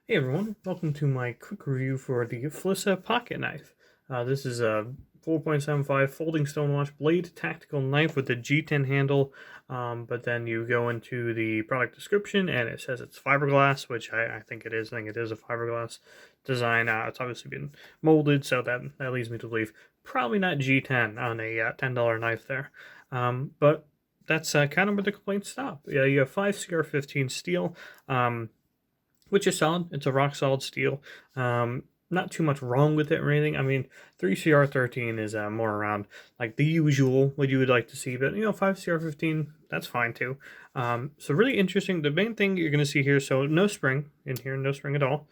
Hey everyone, welcome to my quick review for the Flissa pocket knife. This is a 4.75 folding stonewash blade tactical knife with a G10 handle, but then you go into the product description and it says it's fiberglass, which I think it is. I think it is a fiberglass design. It's obviously been molded, so that leads me to believe probably not G10 on a $10 knife there. But that's kind of where the complaints stop. Yeah, you have 5 CR15 steel. Which is solid. It's a rock solid steel. Not too much wrong with it or anything. I mean, 3CR13 is more around like the usual, what you would like to see, but 5CR15, that's fine too. So really interesting. The main thing you're going to see here, so no spring in here, no spring at all.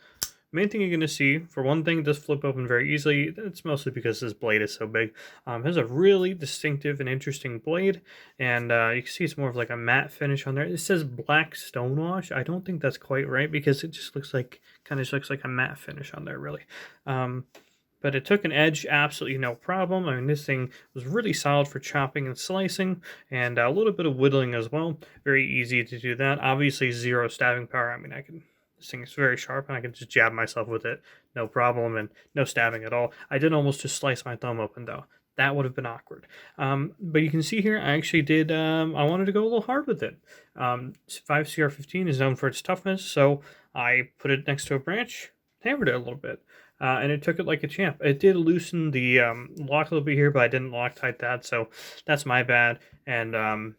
Main thing you're going to see, for one thing, does flip open very easily. It's mostly because this blade is so big. It has a really distinctive and interesting blade, and you can see it's more of like a matte finish on there. It says black stonewash. I don't think that's quite right because it just looks like, kind of looks like a matte finish on there, really. But it took an edge absolutely no problem. I mean, this thing was really solid for chopping and slicing, and a little bit of whittling as well. Very easy to do that. Obviously, zero stabbing power. I mean, this thing is very sharp, and I can just jab myself with it, no problem, and no stabbing at all. I did almost just slice my thumb open, though. That would have been awkward. But you can see here, I actually did, I wanted to go a little hard with it. 5CR15 is known for its toughness, so I put it next to a branch, hammered it a little bit. And it took it like a champ. It did loosen the lock a little bit here, but I didn't Loctite that, so that's my bad. And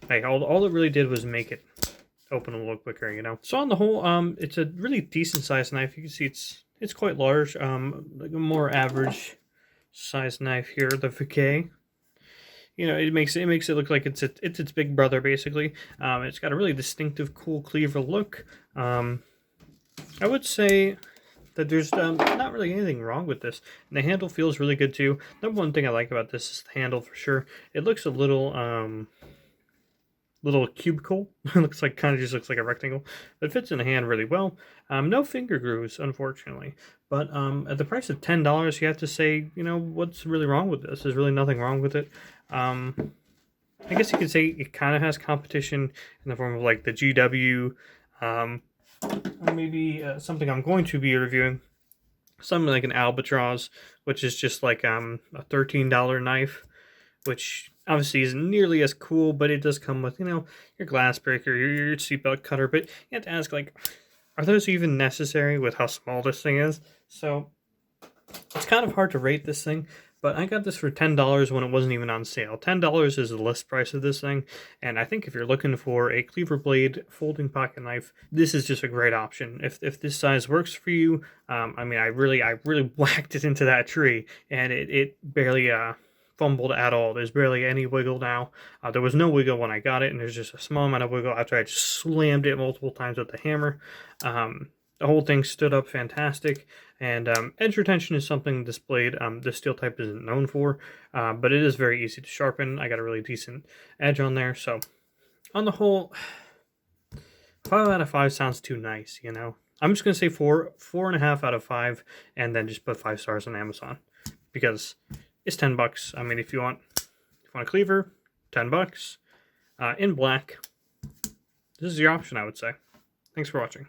hey, all it really did was make it open a little quicker. So on the whole, it's a really decent sized knife. You can see it's quite large, like a more average size knife here. The Fouquet, it makes it look like it's its big brother basically. It's got a really distinctive, cool cleaver look. I would say that there's not really anything wrong with this. And the handle feels really good too. Number one thing I like about this is the handle for sure. It looks a little cubicle. It looks like kind of just looks like a rectangle. But it fits in the hand really well. No finger grooves, unfortunately. But at the price of $10, you have to say, what's really wrong with this? There's really nothing wrong with it. I guess you could say it kind of has competition in the form of like the GW, or maybe something I'm going to be reviewing. Something like an Albatross, which is just like a $13 knife, which obviously isn't nearly as cool, but it does come with, your glass breaker, your seatbelt cutter. But you have to ask, like, are those even necessary with how small this thing is? So it's kind of hard to rate this thing, but I got this for $10 when it wasn't even on sale. $10 is the list price of this thing, and I think if you're looking for a cleaver blade folding pocket knife, this is just a great option. If this size works for you, I mean, I really whacked it into that tree, and it barely fumbled at all. There's barely any wiggle now. There was no wiggle when I got it, and there's just a small amount of wiggle after I just slammed it multiple times with the hammer. The whole thing stood up fantastic, and edge retention is something this blade, this steel type isn't known for, but it is very easy to sharpen. I got a really decent edge on there, so on the whole, 5 out of 5 sounds too nice, I'm just going to say 4.5 out of 5, and then just put 5 stars on Amazon, because it's $10. I mean, if you want a cleaver, $10, in black, this is your option, I would say. Thanks for watching.